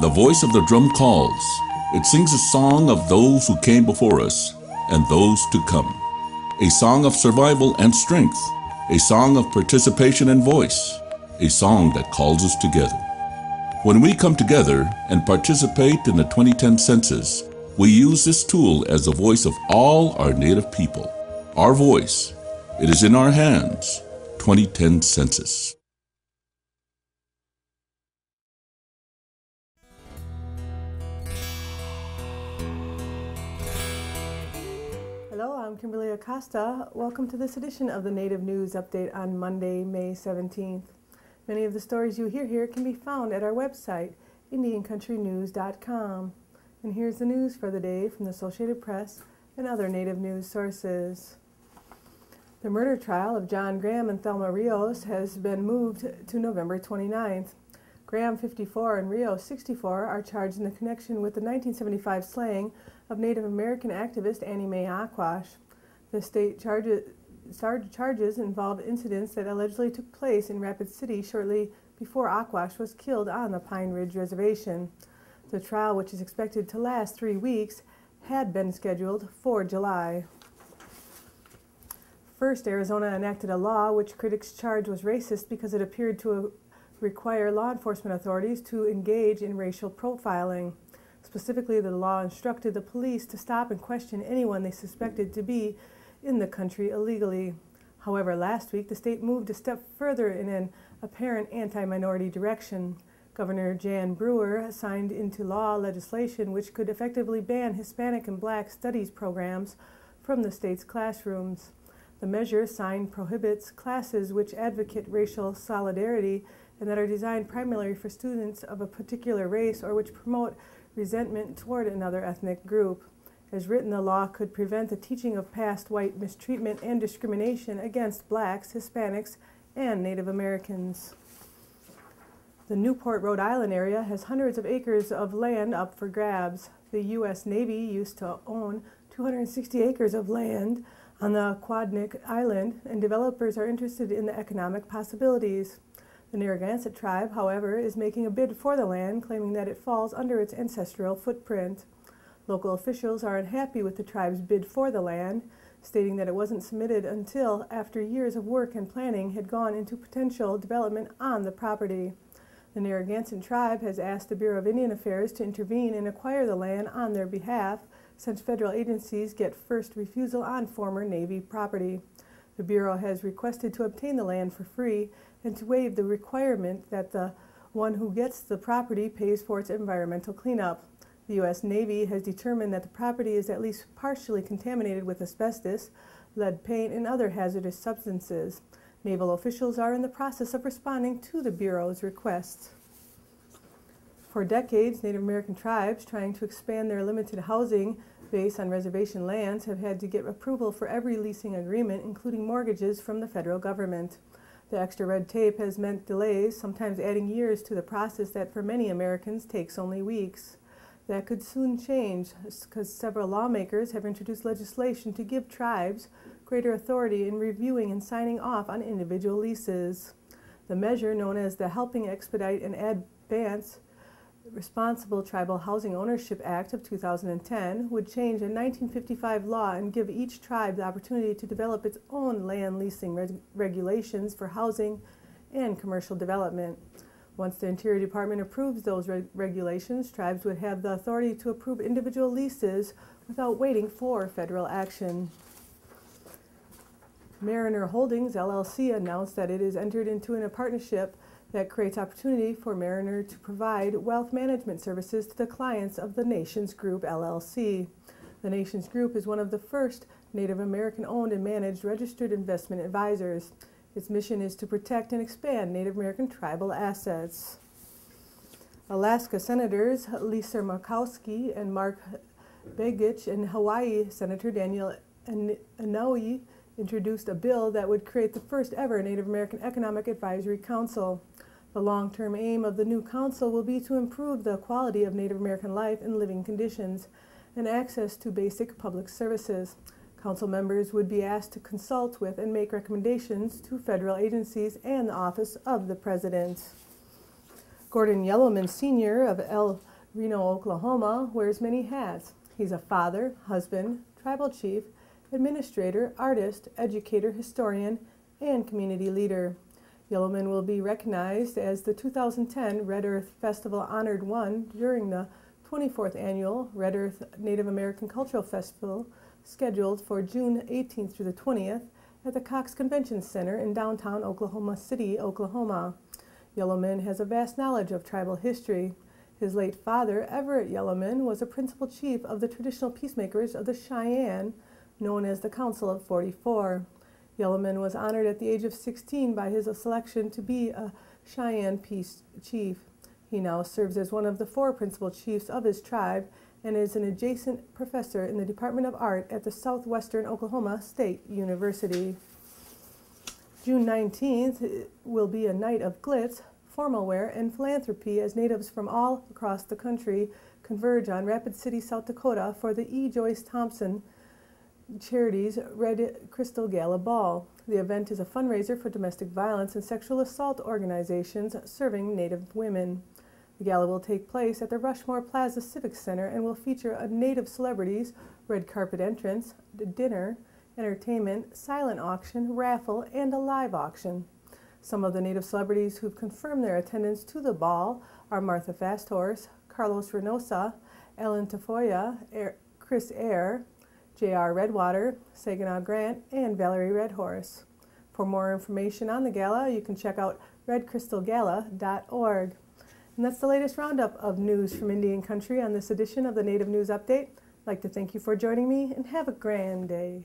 The voice of the drum calls. It sings a song of those who came before us and those to come. A song of survival and strength. A song of participation and voice. A song that calls us together. When we come together and participate in the 2010 census, we use this tool as the voice of all our Native people. Our voice. It is in our hands. 2010 Census. Hello, I'm Kimberly Acosta. Welcome to this edition of the Native News Update on Monday, May 17th. Many of the stories you hear here can be found at our website, IndianCountryNews.com. And here's the news for the day from the Associated Press and other Native news sources. The murder trial of John Graham and Thelma Rios has been moved to November 29th. Graham, 54, and Rios, 64, are charged in the connection with the 1975 slaying of Native American activist Annie Mae Aquash. The state charges involve incidents that allegedly took place in Rapid City shortly before Aquash was killed on the Pine Ridge Reservation. The trial, which is expected to last 3 weeks, had been scheduled for July. First, Arizona enacted a law which critics charged was racist because it appeared to require law enforcement authorities to engage in racial profiling. Specifically, the law instructed the police to stop and question anyone they suspected to be in the country illegally. However, last week, the state moved a step further in an apparent anti-minority direction. Governor Jan Brewer signed into law legislation which could effectively ban Hispanic and Black studies programs from the state's classrooms. The measure signed prohibits classes which advocate racial solidarity and that are designed primarily for students of a particular race or which promote resentment toward another ethnic group. As written, the law could prevent the teaching of past white mistreatment and discrimination against Blacks, Hispanics, and Native Americans. The Newport, Rhode Island area has hundreds of acres of land up for grabs. The U.S. Navy used to own 260 acres of land on the Quadnick Island, and developers are interested in the economic possibilities. The Narragansett tribe, however, is making a bid for the land, claiming that it falls under its ancestral footprint. Local officials are unhappy with the tribe's bid for the land, stating that it wasn't submitted until after years of work and planning had gone into potential development on the property. The Narragansett tribe has asked the Bureau of Indian Affairs to intervene and acquire the land on their behalf, since federal agencies get first refusal on former Navy property. The Bureau has requested to obtain the land for free and to waive the requirement that the one who gets the property pays for its environmental cleanup. The U.S. Navy has determined that the property is at least partially contaminated with asbestos, lead paint, and other hazardous substances. Naval officials are in the process of responding to the Bureau's request. For decades, Native American tribes trying to expand their limited housing base on reservation lands have had to get approval for every leasing agreement, including mortgages from the federal government. The extra red tape has meant delays, sometimes adding years to the process that for many Americans takes only weeks. That could soon change because several lawmakers have introduced legislation to give tribes greater authority in reviewing and signing off on individual leases. The measure, known as the Helping Expedite and Advance Responsible Tribal Housing Ownership Act of 2010, would change a 1955 law and give each tribe the opportunity to develop its own land leasing regulations for housing and commercial development. Once the Interior Department approves those regulations, tribes would have the authority to approve individual leases without waiting for federal action. Mariner Holdings, LLC, announced that it has entered into a partnership that creates opportunity for Mariner to provide wealth management services to the clients of the Nations Group, LLC. The Nations Group is one of the first Native American-owned and managed registered investment advisors. Its mission is to protect and expand Native American tribal assets. Alaska Senators Lisa Murkowski and Mark Begich and Hawaii Senator Daniel Inouye introduced a bill that would create the first ever Native American Economic Advisory Council. The long-term aim of the new council will be to improve the quality of Native American life and living conditions and access to basic public services. Council members would be asked to consult with and make recommendations to federal agencies and the Office of the President. Gordon Yellowman Sr. of Reno, Oklahoma wears many hats. He's a father, husband, tribal chief, administrator, artist, educator, historian, and community leader. Yellowman will be recognized as the 2010 Red Earth Festival Honored One during the 24th Annual Red Earth Native American Cultural Festival, scheduled for June 18th through the 20th at the Cox Convention Center in downtown Oklahoma City, Oklahoma. Yellowman has a vast knowledge of tribal history. His late father, Everett Yellowman, was a principal chief of the traditional peacemakers of the Cheyenne, known as the Council of 44. Yellowman was honored at the age of 16 by his selection to be a Cheyenne Peace Chief. He now serves as one of the 4 principal chiefs of his tribe and is an adjacent professor in the Department of Art at the Southwestern Oklahoma State University. June 19th will be a night of glitz, formal wear, and philanthropy as natives from all across the country converge on Rapid City, South Dakota for the E. Joyce Thompson Charities Red Crystal Gala Ball. The event is a fundraiser for domestic violence and sexual assault organizations serving Native women. The gala will take place at the Rushmore Plaza Civic Center and will feature a Native celebrities, red carpet entrance, dinner, entertainment, silent auction, raffle, and a live auction. Some of the Native celebrities who've confirmed their attendance to the ball are Martha Fasthorse, Carlos Reynosa, Ellen Tafoya, Chris Eyre, J.R. Redwater, Saginaw Grant, and Valerie Redhorse. For more information on the gala, you can check out redcrystalgala.org. And that's the latest roundup of news from Indian Country on this edition of the Native News Update. I'd like to thank you for joining me, and have a grand day.